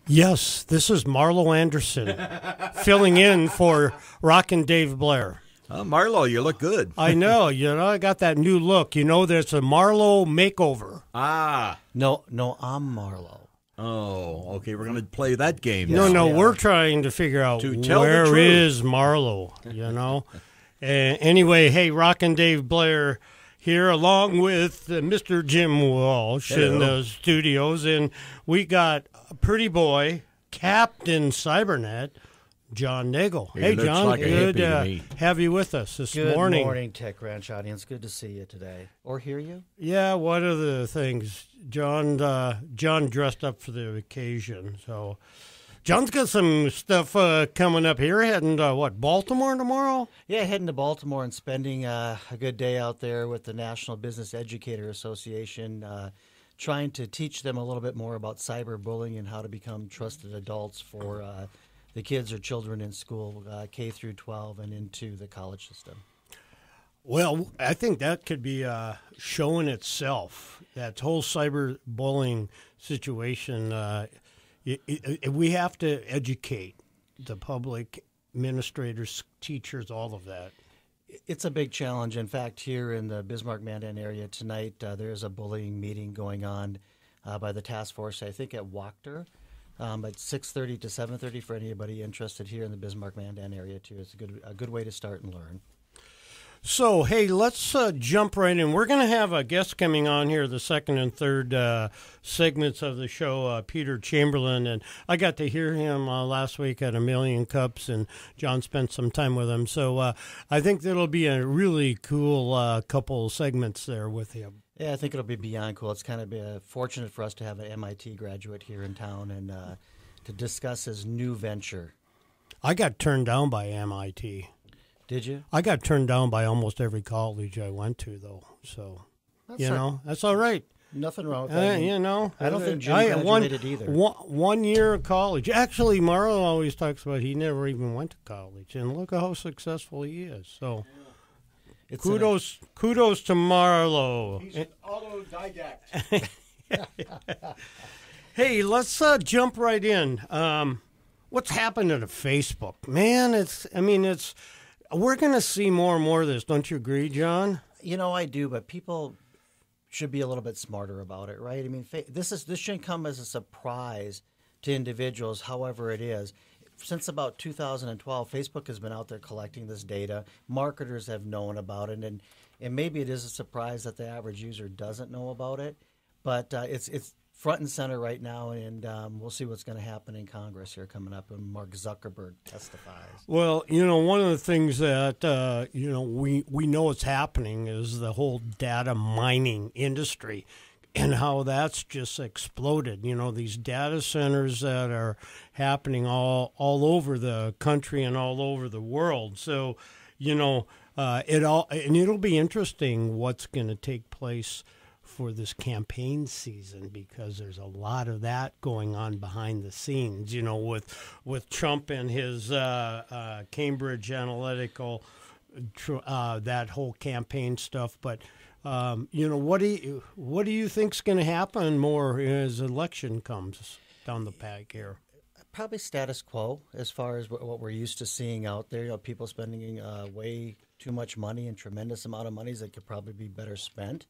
Yes, this is Marlo Anderson filling in for Rockin' Dave Blair. Marlo, you look good. I know, I got that new look. There's a Marlo makeover. No, I'm Marlo. Oh, okay, we're going to play that game. No, we're trying to figure out where is Marlo, Anyway, hey, Rockin' Dave Blair here along with Mr. Jim Walsh in the studios, and we got a pretty boy, Captain Cybernet, John Nagel. Hey, John, like good to have you with us this morning. Good morning, Tech Ranch audience. Good to see you today. Or hear you. Yeah, one of the things, John dressed up for the occasion. So John's got some stuff coming up here. Heading to, Baltimore tomorrow? Yeah, heading to Baltimore and spending a good day out there with the National Business Educator Association, trying to teach them a little bit more about cyberbullying and how to become trusted adults for the kids or children in school, K through 12 and into the college system. Well, I think that could be showing itself. That whole cyberbullying situation, we have to educate the public, administrators, teachers, all of that. It's a big challenge. In fact, here in the Bismarck-Mandan area tonight, there is a bullying meeting going on by the task force, I think at Wachter. At 6:30 to 7:30 for anybody interested here in the Bismarck-Mandan area, too. It's a good way to start and learn. So, hey, let's jump right in. We're going to have a guest coming on here, the second and third segments of the show, Peter Chamberlain. And I got to hear him last week at A Million Cups, and John spent some time with him. So I think that'll be a really cool couple segments there with him. Yeah, I think it'll be beyond cool. It's kind of fortunate for us to have an MIT graduate here in town and to discuss his new venture. I got turned down by MIT. Did you? I got turned down by almost every college I went to, though. So, that's all right. Nothing wrong with that. I don't think Jim graduated either. 1 year of college. Actually, Marlo always talks about he never even went to college, and look at how successful he is. So. Kudos to Marlo. He's an autodidact. Hey, let's jump right in. What's happening to Facebook? Man, we're going to see more and more of this. Don't you agree, John? I do, but people should be a little bit smarter about it, right? I mean, this shouldn't come as a surprise to individuals, however it is. Since about 2012, Facebook has been out there collecting this data. Marketers have known about it, and maybe it is a surprise that the average user doesn't know about it. But it's front and center right now, and we'll see what's going to happen in Congress here coming up when Mark Zuckerberg testifies. Well, one of the things that we know is happening is the whole data mining industry. And how that's just exploded. These data centers that are happening all over the country and all over the world. So, it'll be interesting what's going to take place for this campaign season, because there's a lot of that going on behind the scenes. With Trump and his Cambridge Analytical, that whole campaign stuff, but. What do you think's going to happen more as election comes down the pike here? Probably status quo as far as what we're used to seeing out there. People spending way too much money and tremendous amount of money that could probably be better spent.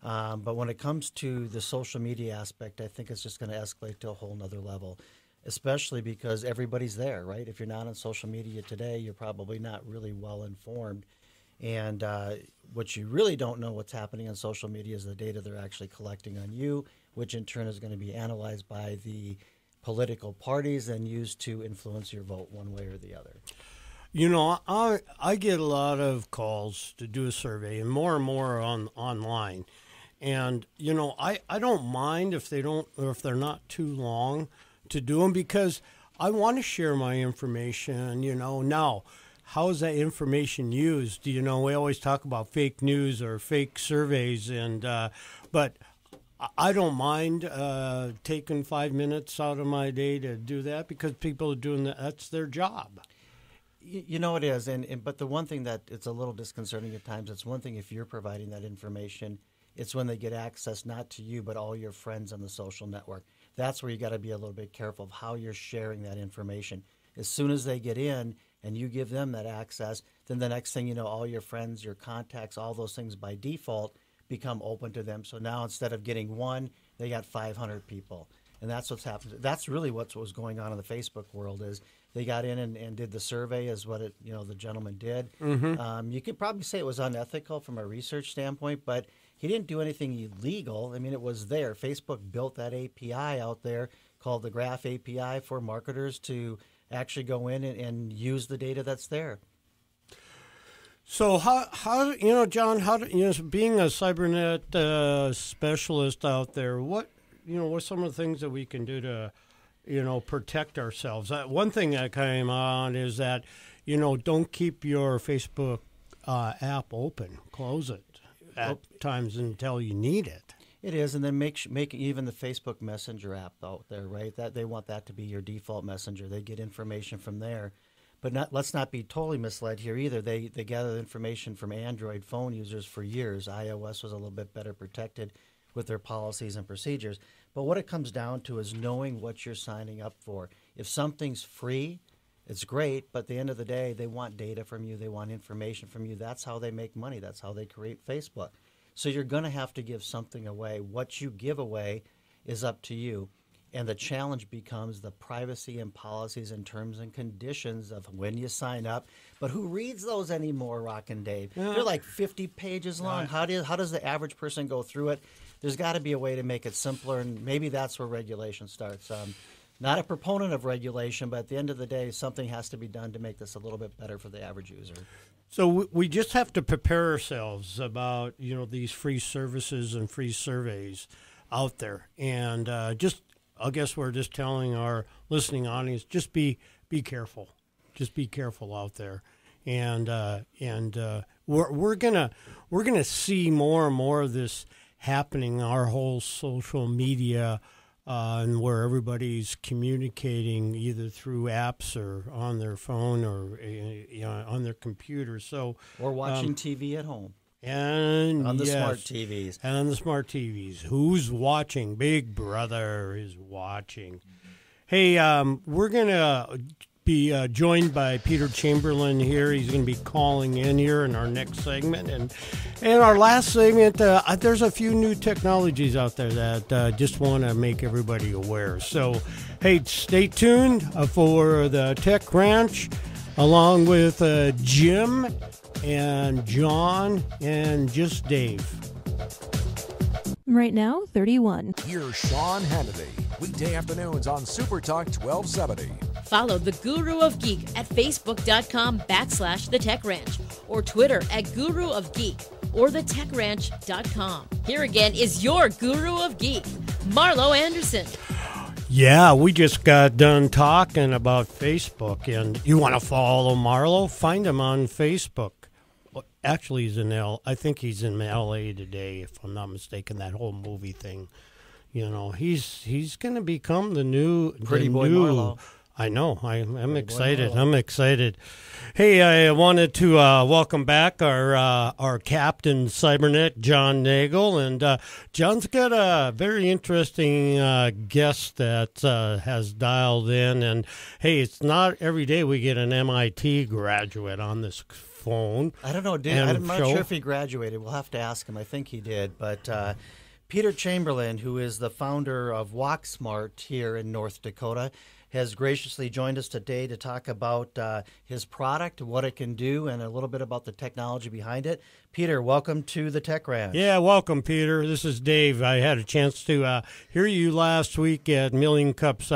But when it comes to the social media aspect, I think it's just going to escalate to a whole nother level, especially because everybody's there, right? If you're not on social media today, you're probably not really well informed. And what you really don't know what's happening on social media is the data they're actually collecting on you, which in turn is going to be analyzed by the political parties and used to influence your vote one way or the other. I get a lot of calls to do a survey, and more online. And, I don't mind if they're not too long to do them, because I want to share my information, now. How is that information used? We always talk about fake news or fake surveys, but I don't mind taking 5 minutes out of my day to do that, because people are doing that. That's their job. It is, but the one thing that it's a little disconcerting at times, it's one thing if you're providing that information, it's when they get access not to you but all your friends on the social network. That's where you got to be a little bit careful of how you're sharing that information. As soon as they get in and you give them that access, then the next thing you know, all your friends, your contacts, all those things by default become open to them. So now instead of getting one, they got 500 people. And that's what's happened. That's really what was going on in the Facebook world is they got in and did the survey as what the gentleman did. You could probably say it was unethical from a research standpoint, but he didn't do anything illegal. I mean, it was there. Facebook built that API out there called the Graph API for marketers to actually go in and use the data that's there. So how John, being a cybernet specialist out there, what's some of the things that we can do to, protect ourselves? One thing that came on is that, don't keep your Facebook app open. Close it at times until you need it. It is, and then make even the Facebook Messenger app out there, right? That they want that to be your default messenger. They get information from there. But let's not be totally misled here either. They gathered information from Android phone users for years. iOS was a little bit better protected with their policies and procedures. But what it comes down to is knowing what you're signing up for. If something's free, it's great, but at the end of the day, they want data from you. They want information from you. That's how they make money. That's how they create Facebook. So you're going to have to give something away. What you give away is up to you. And the challenge becomes the privacy and policies and terms and conditions of when you sign up. But who reads those anymore, Rockin' Dave? Yeah. They're like 50 pages long. How does the average person go through it? There's got to be a way to make it simpler, and maybe that's where regulation starts. Not a proponent of regulation, but at the end of the day, something has to be done to make this a little bit better for the average user. So we just have to prepare ourselves about, these free services and free surveys out there. And I guess we're just telling our listening audience, just be careful. Just be careful out there. And we're gonna see more and more of this happening, our whole social media, and where everybody's communicating either through apps or on their phone or on their computer. So or watching TV at home. And on the smart TVs. And on the smart TVs. Who's watching? Big Brother is watching. Hey, we're going to be joined by Peter Chamberlain here. He's going to be calling in here in our next segment. And in our last segment, there's a few new technologies out there that just want to make everybody aware. So, hey, stay tuned for the Tech Ranch along with Jim and John and just Dave. Right now, 31. Here's Sean Hannity, weekday afternoons on SuperTalk 1270. Follow the Guru of Geek at Facebook.com/The Tech Ranch or Twitter at Guru of Geek or TheTechRanch.com. Here again is your Guru of Geek, Marlo Anderson. Yeah, we just got done talking about Facebook, and you want to follow Marlo? Find him on Facebook. Actually, I think he's in L.A. today, if I'm not mistaken. That whole movie thing, he's going to become the new Pretty Boy Marlo. I know. I'm excited. I'm excited. Hey, I wanted to welcome back our captain cybernet, John Nagel, and John's got a very interesting guest that has dialed in. And hey, it's not every day we get an MIT graduate on this phone. I don't know. I'm not sure if he graduated. We'll have to ask him. I think he did, but. Peter Chamberlain, who is the founder of WalkSmart here in North Dakota, has graciously joined us today to talk about his product, what it can do, and a little bit about the technology behind it. Peter, welcome to the Tech Ranch. Yeah, welcome, Peter. This is Dave. I had a chance to hear you last week at Million Cups.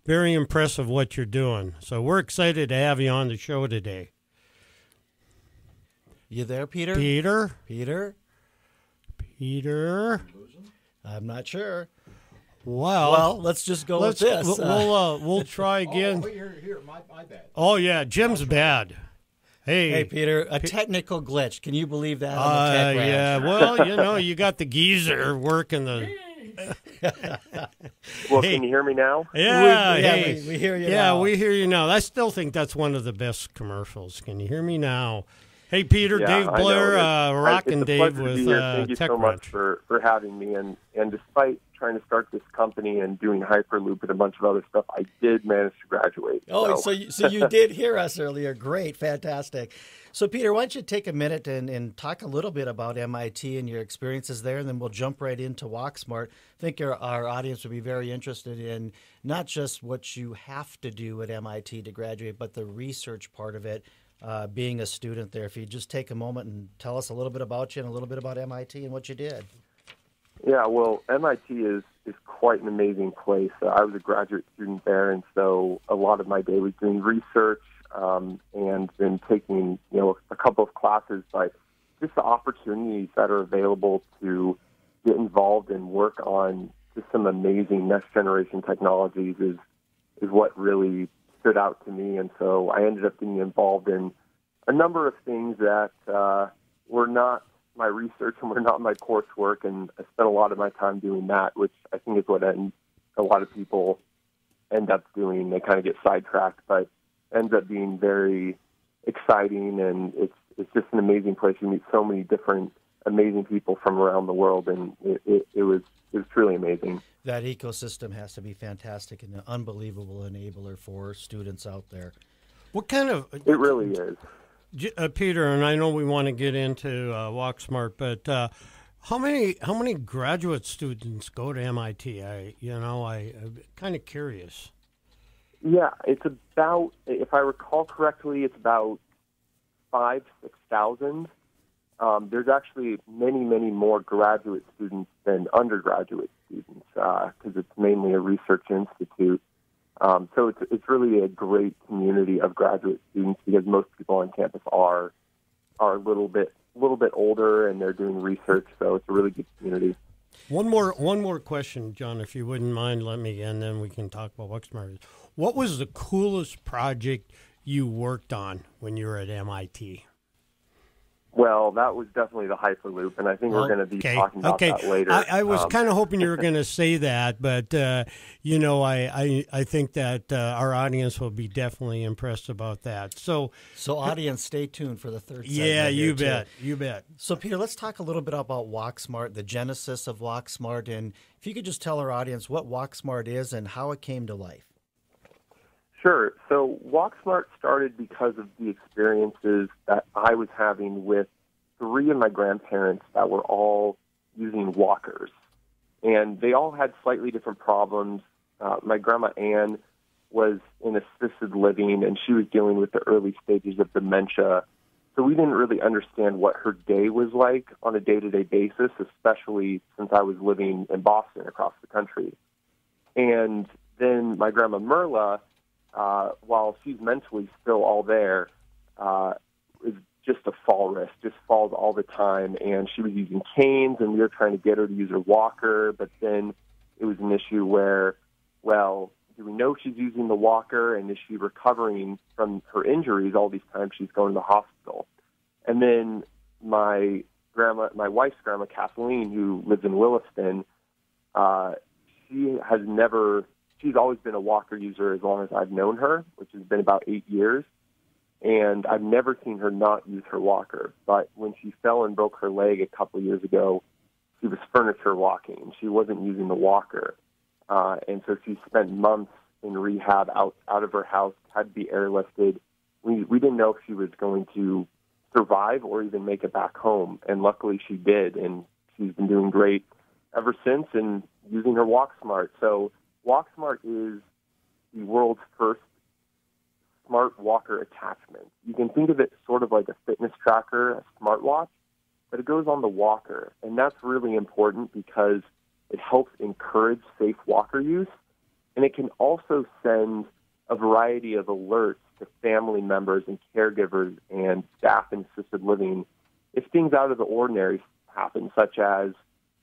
Very impressive what you're doing. So we're excited to have you on the show today. You there, Peter? Peter? I'm not sure. Well, let's just go with this. We'll try again. Oh, here, my bad. Oh, yeah, Jim's bad. Hey, Peter, a technical glitch. Can you believe that on the Tech Ranch? Yeah, well, you got the geezer working the... Well, can you hear me now? Yeah, we hear you now. Yeah, we hear you now. I still think that's one of the best commercials. Can you hear me now? Hey, Peter, Yeah, Dave Blair, Rockin' it's a Dave pleasure to with be here. Thank you Tech so Ranch. much for having me. And despite trying to start this company and doing Hyperloop and a bunch of other stuff, I did manage to graduate. Oh, so you did hear us earlier. Great, fantastic. So, Peter, why don't you take a minute and talk a little bit about MIT and your experiences there, and then we'll jump right into WalkSmart. I think our audience would be very interested in not just what you have to do at MIT to graduate, but the research part of it, being a student there. If you just take a moment and tell us a little bit about you and a little bit about MIT and what you did. Yeah, well, MIT is quite an amazing place. I was a graduate student there, and so a lot of my day was doing research and then taking, a couple of classes, but just the opportunities that are available to get involved and work on just some amazing next-generation technologies is what really stood out to me. And so I ended up getting involved in a number of things that were not my research and were not my coursework, and I spent a lot of my time doing that, which I think is what a lot of people end up doing. They kind of get sidetracked, but ends up being very exciting, and it's just an amazing place. You meet so many different amazing people from around the world, and it was truly amazing. That ecosystem has to be fantastic and an unbelievable enabler for students out there. What kind of... It really is. Peter, and I know we want to get into WalkSmart, but how many graduate students go to MIT? I'm kind of curious. Yeah, it's about, if I recall correctly, it's about 6,000. There's actually many more graduate students than undergraduate students because it's mainly a research institute. So it's really a great community of graduate students because most people on campus are a little bit older and they're doing research. So it's a really good community. One more question, John, if you wouldn't mind, let me, and then we can talk about WalkSmart. What was the coolest project you worked on when you were at MIT? Well, that was definitely the Hyperloop, and I think we're going to be talking about that later. I was kind of hoping you were going to say that, but, I think that our audience will be definitely impressed about that. So audience, stay tuned for the third segment. Yeah, you bet. So, Peter, let's talk a little bit about WalkSmart, the genesis of WalkSmart, and if you could just tell our audience what WalkSmart is and how it came to life. Sure. So WalkSmart started because of the experiences that I was having with 3 of my grandparents that were all using walkers. And they all had slightly different problems. My grandma Ann was in assisted living, and she was dealing with the early stages of dementia. So we didn't really understand what her day was like on a day-to-day basis, especially since I was living in Boston across the country. And then my grandma Merla, while she's mentally still all there, is just a fall risk, just falls all the time. And she was using canes, and we were trying to get her to use her walker. But then it was an issue where, well, do we know she's using the walker, and is she recovering from her injuries all these times she's going to the hospital? And then my wife's grandma, Kathleen, who lives in Williston, she's always been a walker user as long as I've known her, which has been about 8 years. And I've never seen her not use her walker. But when she fell and broke her leg a couple of years ago, she was furniture walking. She wasn't using the walker. And so she spent months in rehab out of her house, had to be airlifted. We didn't know if she was going to survive or even make it back home. And luckily she did. And she's been doing great ever since and using her WalkSmart. So WalkSmart is the world's first smart walker attachment. You can think of it sort of like a fitness tracker, a smartwatch, but it goes on the walker. And that's really important because it helps encourage safe walker use. And it can also send a variety of alerts to family members and caregivers and staff in assisted living if things out of the ordinary happen, such as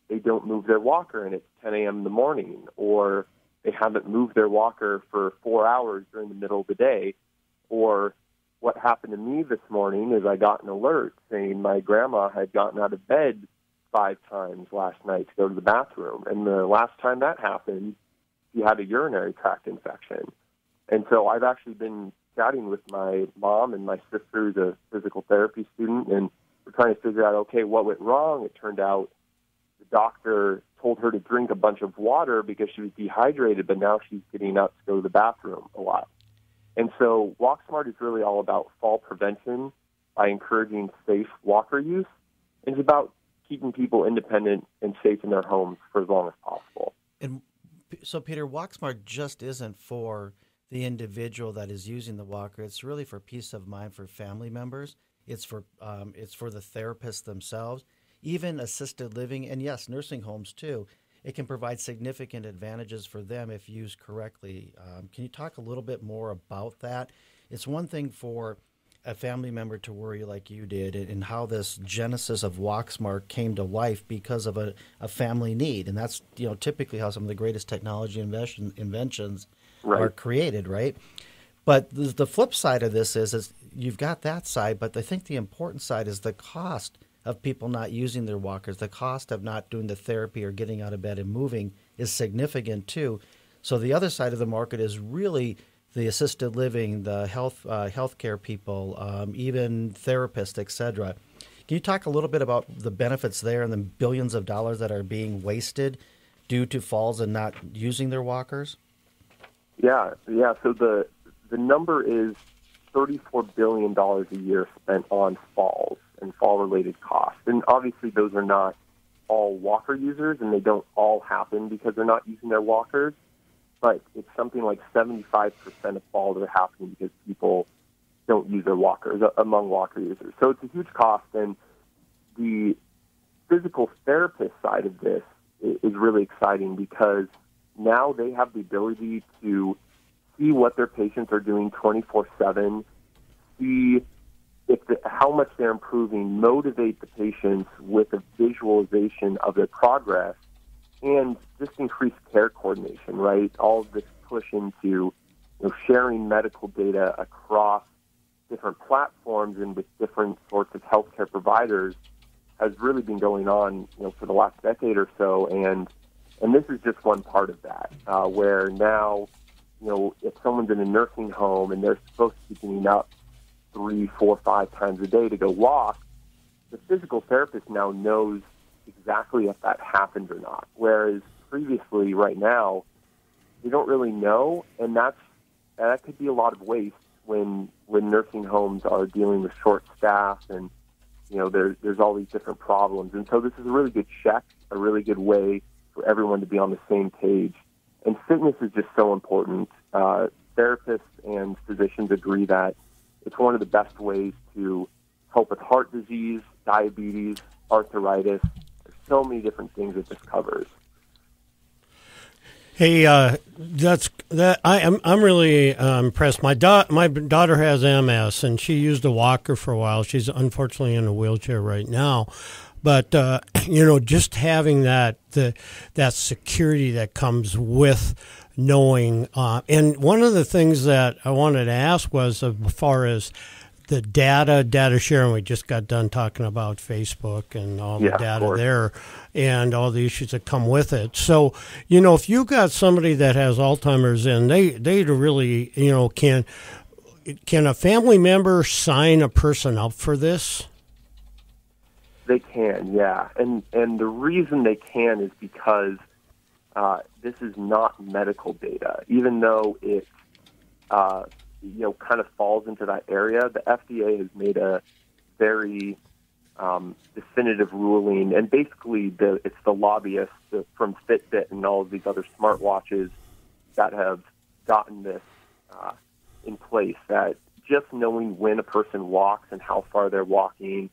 they don't move their walker and it's 10 a.m. in the morning, or they haven't moved their walker for 4 hours during the middle of the day. Or what happened to me this morning is I got an alert saying my grandma had gotten out of bed 5 times last night to go to the bathroom. And the last time that happened, she had a urinary tract infection. And so I've actually been chatting with my mom and my sister, who's a physical therapy student, and we're trying to figure out, okay, what went wrong? It turned out the doctor told her to drink a bunch of water because she was dehydrated, but now she's getting up to go to the bathroom a lot. And so Walk Smart is really all about fall prevention by encouraging safe walker use. It's about keeping people independent and safe in their homes for as long as possible. And so, Peter, Walk Smart just isn't for the individual that is using the walker. It's really for peace of mind for family members. It's for the therapists themselves, even assisted living, and yes, nursing homes too. It can provide significant advantages for them if used correctly. Can you talk a little bit more about that? It's one thing for a family member to worry like you did, and how this genesis of Walk Smart came to life because of a family need, and that's typically how some of the greatest technology inventions are created, right? But the flip side of this is you've got that side, but I think the important side is the cost of people not using their walkers. The cost of not doing the therapy or getting out of bed and moving is significant too. So the other side of the market is really the assisted living, the healthcare people, even therapists, etc. Can you talk a little bit about the benefits there and the billions of dollars that are being wasted due to falls and not using their walkers? Yeah. So the number is $34 billion a year spent on falls and fall-related costs. And obviously those are not all walker users, and they don't all happen because they're not using their walkers. But it's something like 75% of falls are happening because people don't use their walkers among walker users. So it's a huge cost, and the physical therapist side of this is really exciting because now they have the ability to see what their patients are doing 24/7, see how much they're improving, motivate the patients with a visualization of their progress, and just increase care coordination, right? All of this push into sharing medical data across different platforms and with different sorts of healthcare providers has really been going on, for the last decade or so. And this is just one part of that, where now, if someone's in a nursing home and they're supposed to be getting up 3, 4, 5 times a day to go walk, the physical therapist now knows exactly if that happened or not. Whereas previously, right now, they don't really know, and that could be a lot of waste when nursing homes are dealing with short staff and there's all these different problems. And so this is a really good check, a really good way for everyone to be on the same page. And fitness is just so important. Therapists and physicians agree that it's one of the best ways to help with heart disease, diabetes, arthritis. There's so many different things that this covers. Hey, I'm really impressed. My daughter has MS, and she used a walker for a while. She's unfortunately in a wheelchair right now, but just having that security that comes with knowing. And one of the things that I wanted to ask was, as far as the data sharing, we just got done talking about Facebook and all the data there and all the issues that come with it. So, if you got somebody that has Alzheimer's and they really, can a family member sign a person up for this? They can, yeah. And the reason they can is because this is not medical data. Even though it kind of falls into that area, the FDA has made a very definitive ruling, and basically it's the lobbyists from Fitbit and all of these other smartwatches that have gotten this in place, that just knowing when a person walks and how far they're walking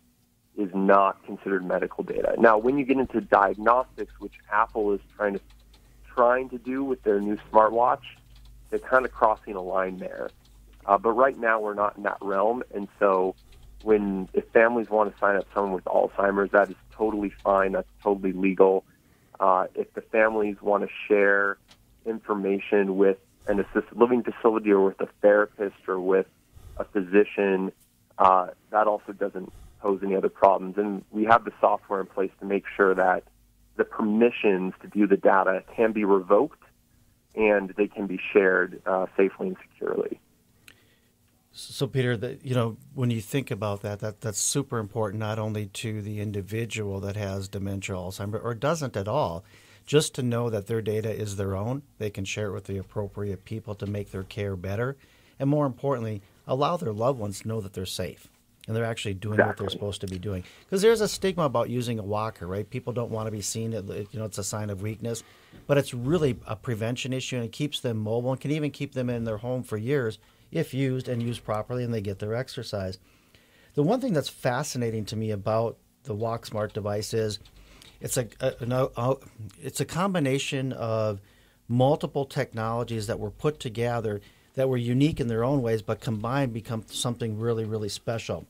is not considered medical data. Now, when you get into diagnostics, which Apple is trying to do with their new smartwatch, they're kind of crossing a line there. But right now, we're not in that realm, and so if families want to sign up someone with Alzheimer's, that is totally fine. That's totally legal. If the families want to share information with an assisted living facility or with a therapist or with a physician, that also doesn't pose any other problems. And we have the software in place to make sure that the permissions to view the data can be revoked and they can be shared safely and securely. So, Peter, when you think about that's super important, not only to the individual that has dementia, Alzheimer's, or doesn't at all, just to know that their data is their own. They can share it with the appropriate people to make their care better. And more importantly, allow their loved ones to know that they're safe and they're actually doing what they're supposed to be doing. Because there's a stigma about using a walker, right? People don't want to be seen. It's a sign of weakness. But it's really a prevention issue, and it keeps them mobile and can even keep them in their home for years if used and used properly and they get their exercise. The one thing that's fascinating to me about the WalkSmart device is it's a combination of multiple technologies that were put together that were unique in their own ways, but combined become something really, really special.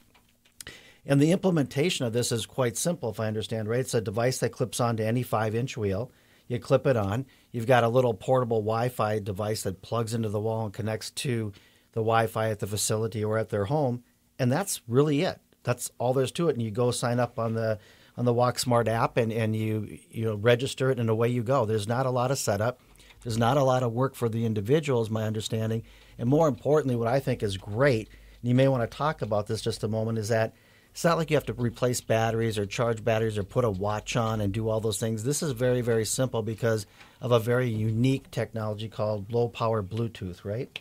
And the implementation of this is quite simple, if I understand right. It's a device that clips onto any 5-inch wheel. You clip it on. You've got a little portable Wi-Fi device that plugs into the wall and connects to the Wi-Fi at the facility or at their home, and that's really it. That's all there's to it. And you go sign up on the WalkSmart app, and you register it, and away you go. There's not a lot of setup. There's not a lot of work for the individual, is my understanding. And more importantly, what I think is great, and you may want to talk about this just a moment, is that it's not like you have to replace batteries or charge batteries or put a watch on and do all those things. This is very, very simple because of a very unique technology called low-power Bluetooth, right?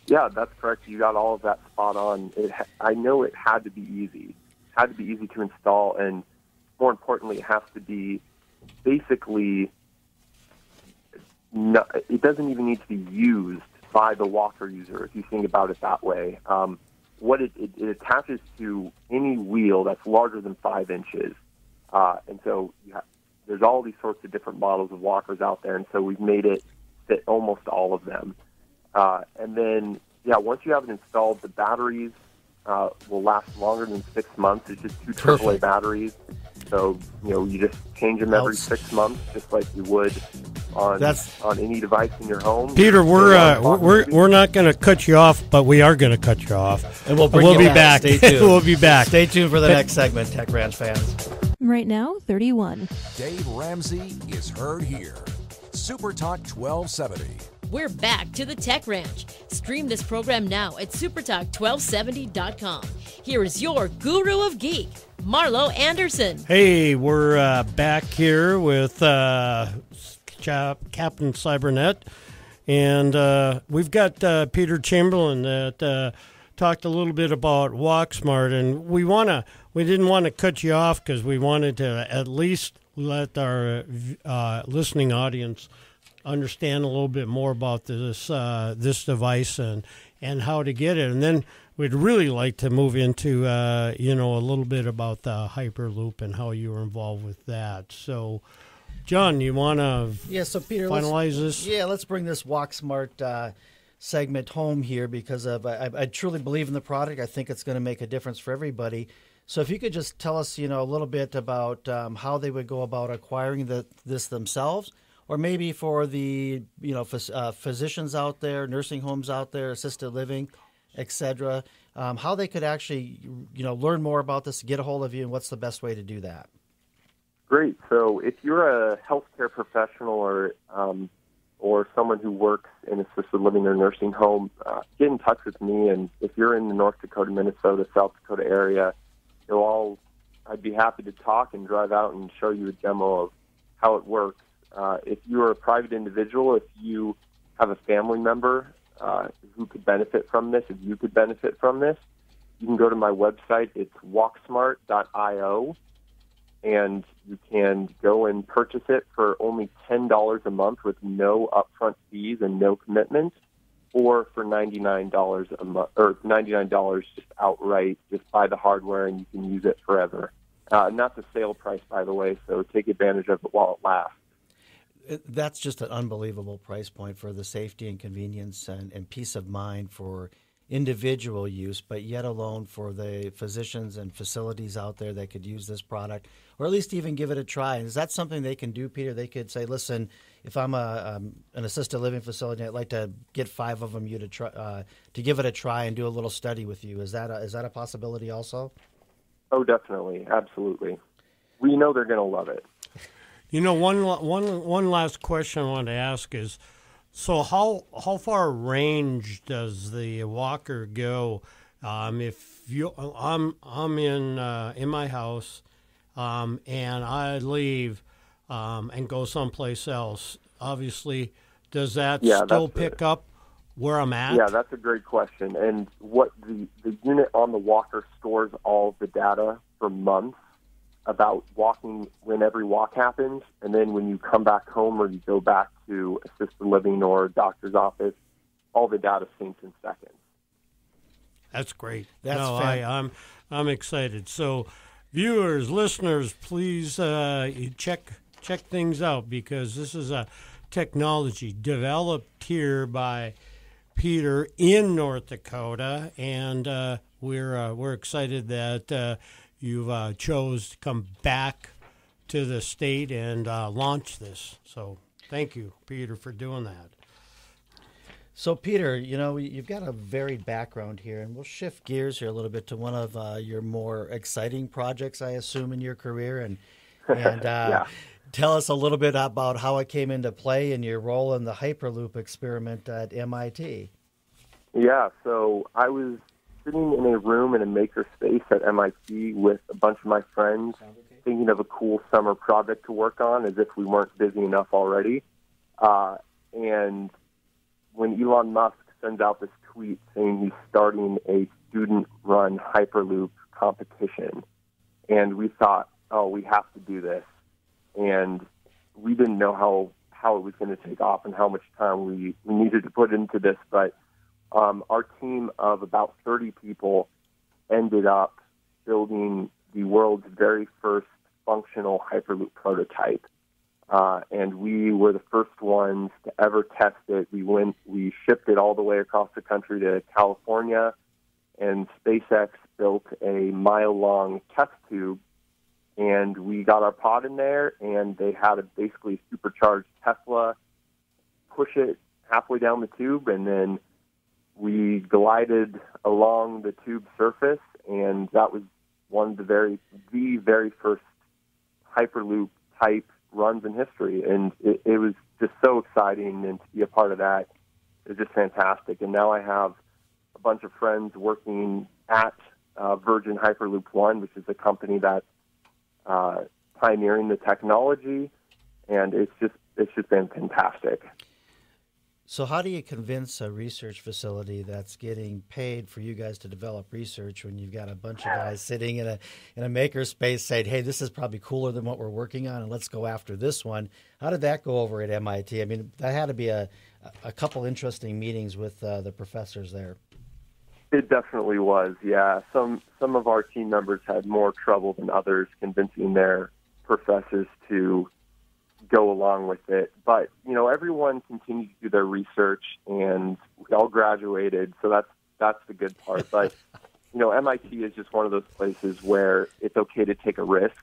Yeah, that's correct. You got all of that spot on. I know it had to be easy. It had to be easy to install, and more importantly, it has to be basically, it doesn't even need to be used by the walker user, if you think about it that way. What it attaches to any wheel that's larger than 5 inches. And so there's all these sorts of different models of walkers out there, and so we've made it fit almost all of them. And then, once you have it installed, the batteries will last longer than 6 months. It's just 2 AAA batteries. So, you just change them every 6 months, just like you would on any device in your home. Peter, we're not going to cut you off, but we are going to cut you off. And we'll be back. Stay tuned. We'll be back. Stay tuned for the next segment, Tech Ranch fans. Right now, 31. Dave Ramsey is heard here. SuperTalk 1270. We're back to the Tech Ranch. Stream this program now at supertalk1270.com. Here is your guru of geek, Marlo Anderson. Hey, we're back here with Captain Cybernet, and we've got Peter Chamberlain that talked a little bit about WalkSmart, and we didn't want to cut you off because we wanted to at least let our listening audience understand a little bit more about this device and how to get it, and then we'd really like to move into a little bit about the Hyperloop and how you were involved with that. So, John, you want to Peter, finalize this? Yeah, let's bring this WalkSmart segment home here because I truly believe in the product. I think it's going to make a difference for everybody. So if you could just tell us, a little bit about how they would go about acquiring this themselves, or maybe for the physicians out there, nursing homes out there, assisted living, etc., how they could actually learn more about this, get a hold of you, and what's the best way to do that? Great. So if you're a healthcare professional or someone who works in assisted living or nursing home, get in touch with me. And if you're in the North Dakota, Minnesota, South Dakota area, I'd be happy to talk and drive out and show you a demo of how it works. If you're a private individual, if you have a family member who could benefit from this, if you could benefit from this, you can go to my website. It's walksmart.io, and you can go and purchase it for only $10 a month with no upfront fees and no commitment, or for $99 a month, or $99 just outright. Just buy the hardware and you can use it forever. And that's a sale price, by the way, so take advantage of it while it lasts. That's just an unbelievable price point for the safety and convenience and peace of mind for individual use, but yet alone for the physicians and facilities out there that could use this product, or at least even give it a try. Is that something they can do, Peter? They could say, listen, if I'm an assisted living facility, I'd like to get 5 of them to give it a try and do a little study with you. Is that a possibility also? Oh, definitely. Absolutely. We know they're going to love it. One last question I want to ask is, so how far range does the walker go? If I'm in my house, and I leave and go someplace else. Obviously, does that Yeah, still that's pick up where I'm at? Yeah, that's a great question. And what the unit on the walker stores all of the data for months about walking when every walk happens, and then when you come back home or you go back to assisted living or a doctor's office, all the data syncs in seconds. That's great. That's I'm excited. So, viewers, listeners, please check things out, because this is a technology developed here by Peter in North Dakota, and we're excited that you've chose to come back to the state and launch this. So thank you, Peter, for doing that. So, Peter, you've got a varied background here, and we'll shift gears here a little bit to one of your more exciting projects, I assume, in your career, and Yeah. tell us a little bit about how it came into play and your role in the Hyperloop experiment at MIT. Yeah, so I was sitting in a room in a maker space at MIT with a bunch of my friends, thinking of a cool summer project to work on, as if we weren't busy enough already. And when Elon Musk sends out this tweet saying he's starting a student-run Hyperloop competition, and we thought, oh, we have to do this. And we didn't know how it was going to take off and how much time we needed to put into this, but our team of about 30 people ended up building the world's very first functional Hyperloop prototype. And we were the first ones to ever test it. We shipped it all the way across the country to California, and SpaceX built a mile-long test tube, and we got our pod in there, and they had a basically supercharged Tesla push it halfway down the tube, and then we glided along the tube surface, and that was one of the very first Hyperloop type runs in history. And it was just so exciting, and to be a part of that is just fantastic. And now I have a bunch of friends working at Virgin Hyperloop One, which is a company that's pioneering the technology, and it's just been fantastic. So how do you convince a research facility that's getting paid for you guys to develop research when you've got a bunch of guys sitting in a maker space saying, hey, this is probably cooler than what we're working on, and let's go after this one? How did that go over at MIT? I mean, that had to be a couple interesting meetings with the professors there. It definitely was, yeah. Some of our team members had more trouble than others convincing their professors to go along with it. But, everyone continued to do their research, and we all graduated, so that's the good part. But, MIT is just one of those places where it's okay to take a risk.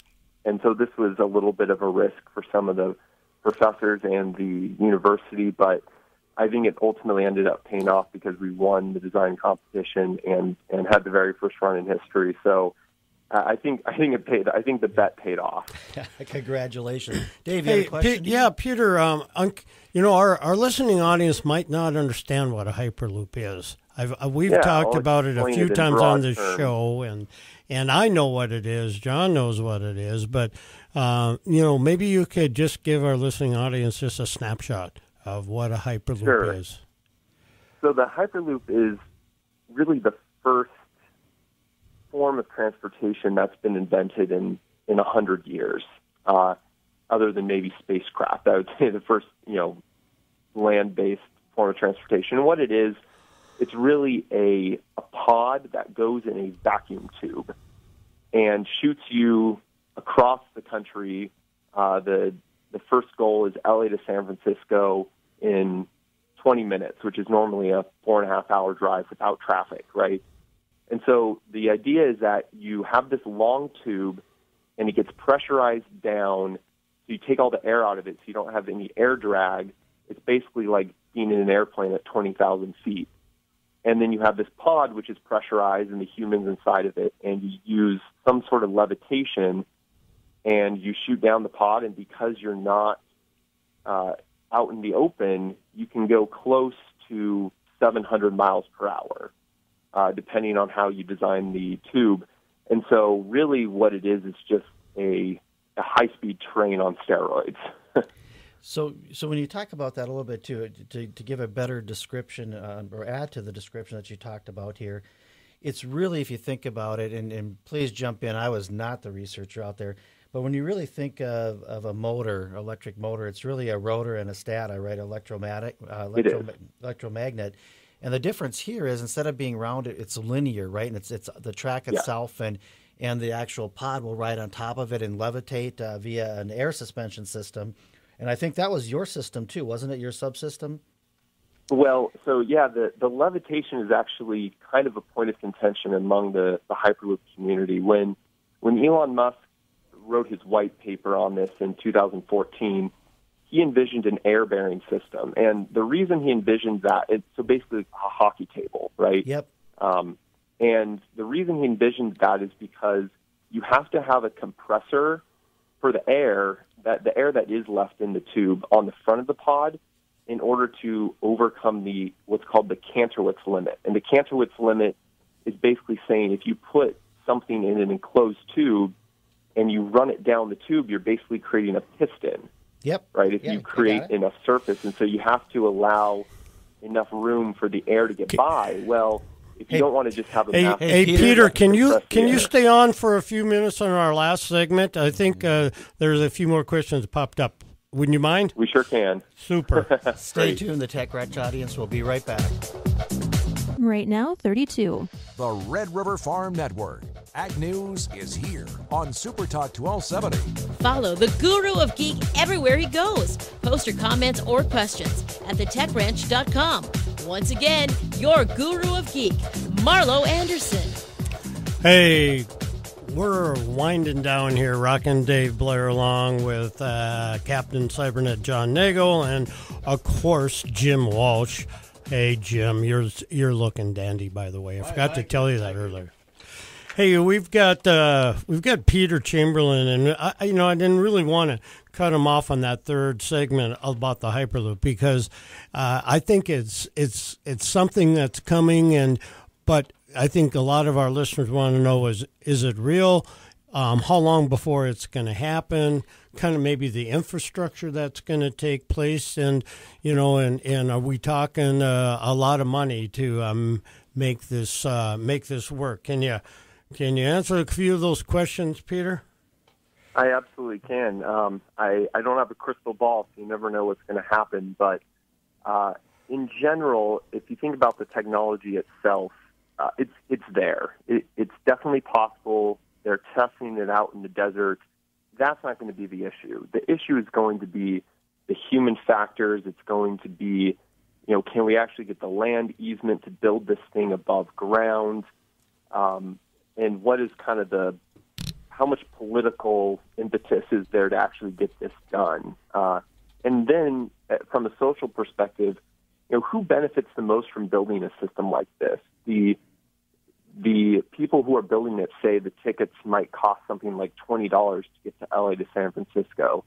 And so this was a little bit of a risk for some of the professors and the university, but I think it ultimately ended up paying off because we won the design competition and had the very first run in history. So I think it paid. I think the bet paid off. Congratulations, Dave. You had a question? Peter. Our listening audience might not understand what a Hyperloop is. We've talked about it a few times on this show, and I know what it is. John knows what it is, but maybe you could just give our listening audience just a snapshot of what a Hyperloop is. So the Hyperloop is really the first form of transportation that's been invented in 100 years, other than maybe spacecraft. I would say the first, land-based form of transportation. And what it is, it's really a pod that goes in a vacuum tube and shoots you across the country. The first goal is LA to San Francisco in 20 minutes, which is normally a 4.5-hour drive without traffic, right? And so the idea is that you have this long tube, and it gets pressurized down, so you take all the air out of it so you don't have any air drag. It's basically like being in an airplane at 20,000 feet. And then you have this pod, which is pressurized, and the humans inside of it, and you use some sort of levitation, and you shoot down the pod, and because you're not out in the open, you can go close to 700 miles per hour. Depending on how you design the tube. And so really what it is just a a high-speed train on steroids. So when you talk about that a little bit too, to give a better description or add to the description that you talked about here, it's really, if you think about it, and please jump in, I was not the researcher out there, but when you really think of a motor, electric motor, it's really a rotor and a stator, right? Electromagnet. And the difference here is instead of being rounded, it's linear, right? And it's the track itself and the actual pod will ride on top of it and levitate via an air suspension system. And I think that was your system too, wasn't it? Your subsystem? Well, so yeah, the levitation is actually kind of a point of contention among the Hyperloop community. When Elon Musk wrote his white paper on this in 2014, he envisioned an air-bearing system. And the reason he envisioned that, so basically a hockey table, right? Yep. And the reason he envisioned that is because you have to have a compressor for the air that is left in the tube on the front of the pod in order to overcome what's called the Kantorowicz limit. And the Kantorowicz limit is basically saying if you put something in an enclosed tube and you run it down the tube, you're basically creating a piston. Yep. Right? If you create enough surface. And so you have to allow enough room for the air to get by. Well, if you don't want to just have a Hey, Peter, can you stay on for a few minutes on our last segment? I think there's a few more questions popped up. Wouldn't you mind? We sure can. Super. Stay tuned, the Tech Ranch audience. We'll be right back. Right now, 32. The Red River Farm Network. Ag News is here on SuperTalk 1270. Follow the Guru of Geek everywhere he goes. Post your comments or questions at thetechranch.com. Once again, your Guru of Geek, Marlo Anderson. Hey, we're winding down here, Rockin' Dave Blair along with Captain Cybernet John Nagel and, of course, Jim Walsh. Hey, Jim, you're looking dandy, by the way. I forgot to tell you that earlier. Hey, we've got Peter Chamberlain, and I didn't really want to cut him off on that third segment about the Hyperloop because I think it's something that's coming, but I think a lot of our listeners want to know is it real? How long before it's going to happen? Kind of maybe the infrastructure that's going to take place, and are we talking a lot of money to make this work? Can you answer a few of those questions, Peter? I absolutely can. I don't have a crystal ball, so you never know what's going to happen. But in general, if you think about the technology itself, it's there. It's definitely possible. They're testing it out in the desert. That's not going to be the issue. The issue is going to be the human factors. It's going to be, can we actually get the land easement to build this thing above ground? And what is kind of how much political impetus is there to actually get this done? And then from a social perspective, who benefits the most from building a system like this? The people who are building it say the tickets might cost something like $20 to get to LA to San Francisco.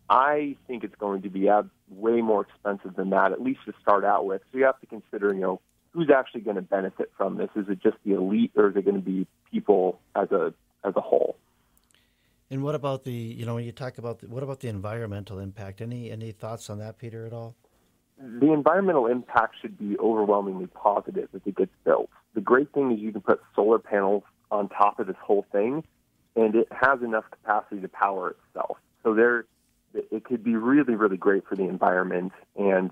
I think it's going to be way more expensive than that, at least to start out with. So you have to consider, who's actually going to benefit from this? Is it just the elite, or is it going to be people as a whole? And what about when you talk about what about the environmental impact? Any thoughts on that, Peter, at all? The environmental impact should be overwhelmingly positive if it gets built. The great thing is you can put solar panels on top of this whole thing, and it has enough capacity to power itself. So it could be really, really great for the environment. And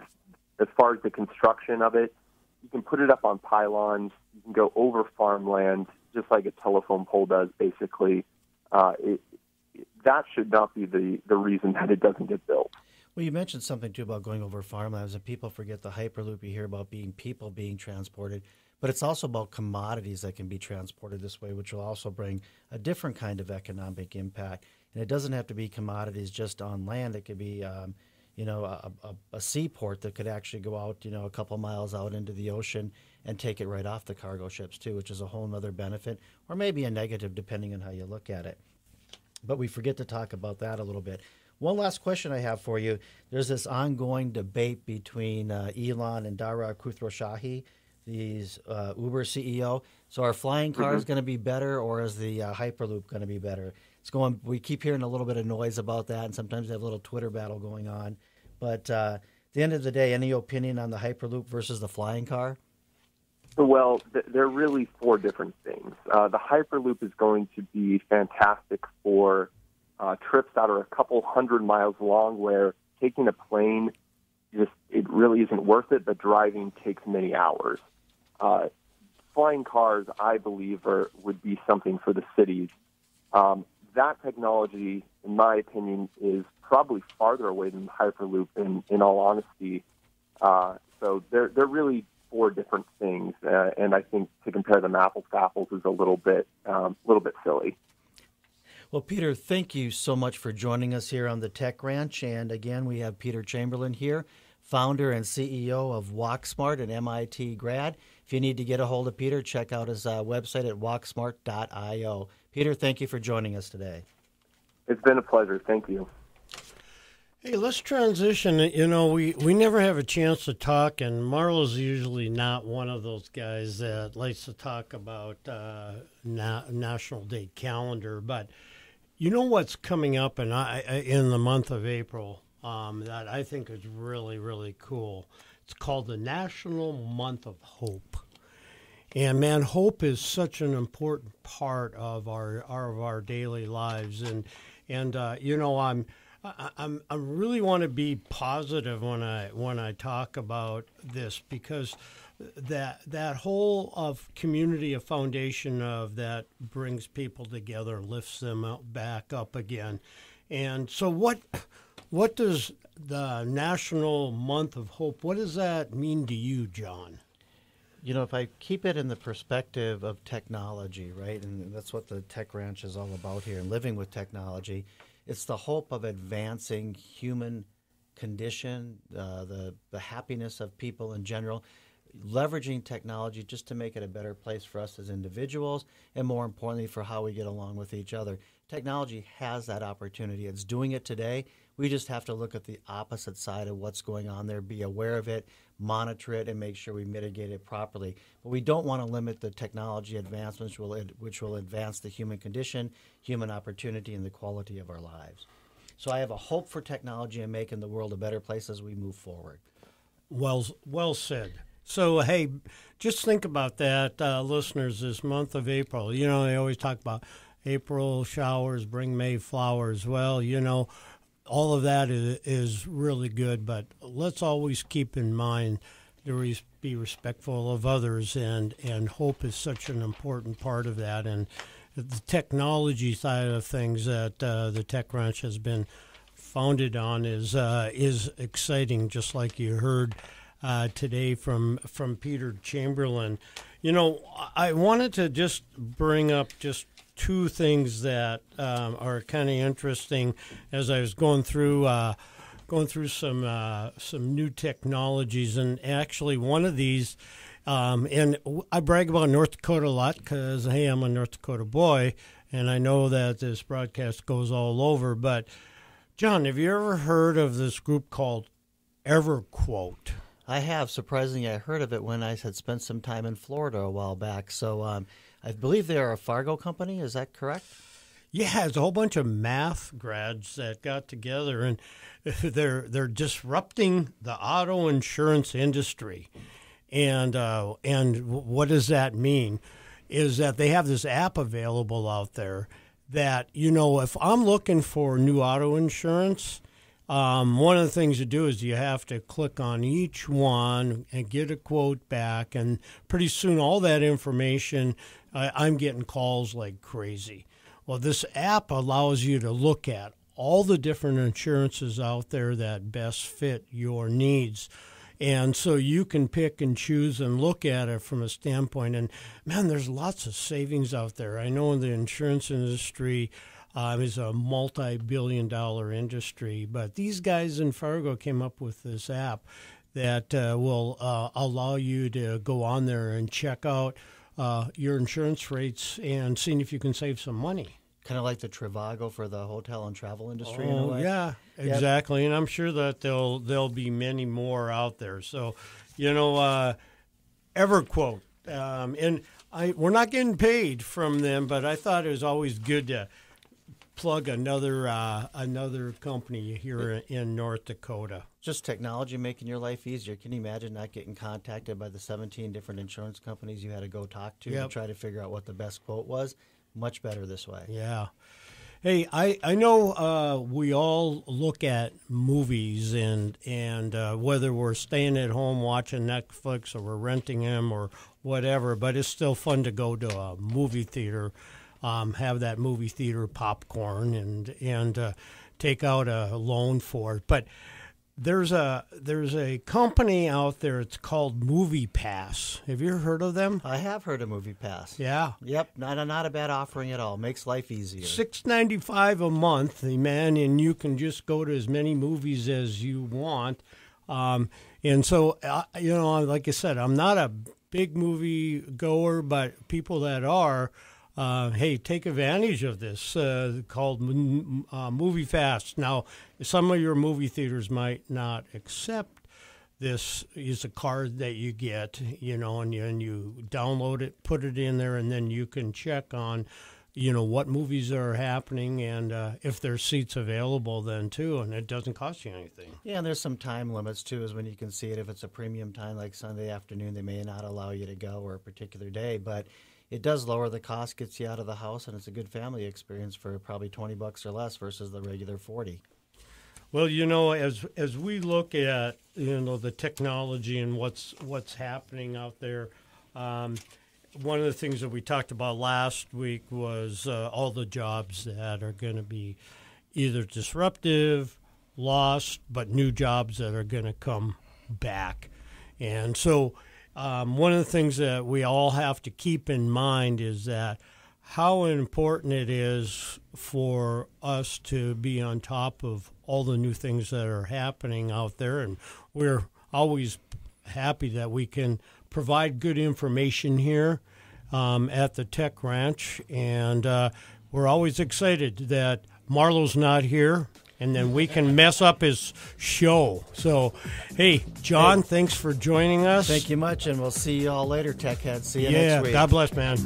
as far as the construction of it, you can put it up on pylons. You can go over farmland, just like a telephone pole does, basically. That should not be the reason that it doesn't get built. Well, you mentioned something, too, about going over farmlands, and people forget the Hyperloop. You hear about people being transported, but it's also about commodities that can be transported this way, which will also bring a different kind of economic impact. And it doesn't have to be commodities just on land. It could be, a seaport that could actually go out, a couple miles out into the ocean and take it right off the cargo ships, too, which is a whole other benefit, or maybe a negative, depending on how you look at it. But we forget to talk about that a little bit. One last question I have for you. There's this ongoing debate between Elon and Dara Khosrowshahi, the Uber CEO. So are flying cars going to be better, or is the Hyperloop going to be better? it's going. We keep hearing a little bit of noise about that, and sometimes they have a little Twitter battle going on. But at the end of the day, any opinion on the Hyperloop versus the flying car? Well, they're really four different things. The Hyperloop is going to be fantastic for trips that are a couple hundred miles long, where taking a plane it really isn't worth it, but driving takes many hours. Flying cars, I believe, would be something for the cities. That technology, in my opinion, is probably farther away than the Hyperloop, in all honesty. So they're really four different things, and I think to compare them apples to apples is a little bit silly. Well, Peter, thank you so much for joining us here on the Tech Ranch. And again, we have Peter Chamberlain here, founder and CEO of WalkSmart, an MIT grad. If you need to get a hold of Peter, check out his website at walksmart.io. Peter, thank you for joining us today. It's been a pleasure. Thank you. Hey, let's transition. You know, we never have a chance to talk, and Marlo's usually not one of those guys that likes to talk about National Day calendar. But you know what's coming up in the month of April that I think is really, really cool? It's called the National Month of Hope. And man, hope is such an important part of our daily lives, and you know, I really want to be positive when I talk about this, because that whole of community, a foundation of that brings people together, lifts them back up again. And so what does the National Month of Hope, what does that mean to you, John? You know, if I keep it in the perspective of technology, right, and that's what the Tech Ranch is all about here, and living with technology, it's the hope of advancing human condition, the happiness of people in general, leveraging technology just to make it a better place for us as individuals, and more importantly, for how we get along with each other. Technology has that opportunity. It's doing it today. We just have to look at the opposite side of what's going on there, be aware of it, monitor it, and make sure we mitigate it properly. But we don't want to limit the technology advancements which will advance the human condition, human opportunity, and the quality of our lives. So I have a hope for technology and making the world a better place as we move forward. Well said. So, hey, just think about that, listeners, this month of April. You know, they always talk about April showers bring May flowers. Well, you know, all of that is really good, but let's always keep in mind to be respectful of others, and hope is such an important part of that. And the technology side of things that the Tech Ranch has been founded on is exciting, just like you heard today from Peter Chamberlain. You know, I wanted to just bring up just two things that are kind of interesting as I was going through some new technologies, and actually one of these, and I brag about North Dakota a lot because, hey, I'm a North Dakota boy, and I know that this broadcast goes all over. But John, have you ever heard of this group called EverQuote? I have. Surprisingly, I heard of it when I had spent some time in Florida a while back. So I believe they are a Fargo company. Is that correct? Yeah, it's a whole bunch of math grads that got together, and they're disrupting the auto insurance industry. And what does that mean? Is that they have this app available out there that, you know, if I'm looking for new auto insurance, one of the things you do is you have to click on each one and get a quote back, and pretty soon all that information, I'm getting calls like crazy. Well, this app allows you to look at all the different insurances out there that best fit your needs. And so you can pick and choose and look at it from a standpoint. And, man, there's lots of savings out there. I know in the insurance industry is a multi-billion-dollar industry. But these guys in Fargo came up with this app that will allow you to go on there and check out your insurance rates and seeing if you can save some money. Kind of like the Trivago for the hotel and travel industry in a Oh, way. yeah, exactly. Yep. And I'm sure that there'll be many more out there. So, you know, EverQuote. And we're not getting paid from them, but I thought it was always good to plug another company here in North Dakota. Just technology making your life easier. Can you imagine not getting contacted by the 17 different insurance companies you had to go talk to Yep. and try to figure out what the best quote was? Much better this way. Yeah. Hey, I know we all look at movies and whether we're staying at home watching Netflix or we're renting them or whatever, but it's still fun to go to a movie theater, have that movie theater popcorn and take out a loan for it. But there's a company out there. It's called Movie Pass. Have you ever heard of them? I have heard of Movie Pass. Yeah. Yep, not a bad offering at all. Makes life easier. $6.95 a month, man, and you can just go to as many movies as you want. And so, like I said, I'm not a big movie goer, but people that are, hey, take advantage of this called Movie Fast. Now, some of your movie theaters might not accept this. Is a card that you get, and you download it, put it in there, and then you can check on, what movies are happening and if there's seats available then too, and it doesn't cost you anything. Yeah, and there's some time limits too, is when you can see it. If it's a premium time like Sunday afternoon, they may not allow you to go or a particular day, but it does lower the cost, gets you out of the house, and it's a good family experience for probably $20 or less versus the regular $40. Well, as we look at the technology and what's happening out there, one of the things that we talked about last week was all the jobs that are going to be either disruptive, lost, but new jobs that are going to come back. And so one of the things that we all have to keep in mind is that how important it is for us to be on top of all the new things that are happening out there. And we're always happy that we can provide good information here at the Tech Ranch. And we're always excited that Marlo's not here, and then we can mess up his show. So, hey, John, thanks for joining us. Thank you much, and we'll see you all later, Tech Heads. See you next week. God bless, man.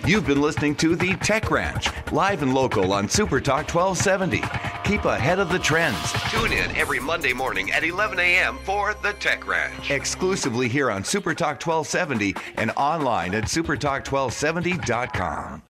You've been listening to The Tech Ranch, live and local on SuperTalk 1270. Keep ahead of the trends. Tune in every Monday morning at 11 a.m. for The Tech Ranch. Exclusively here on SuperTalk 1270 and online at supertalk1270.com.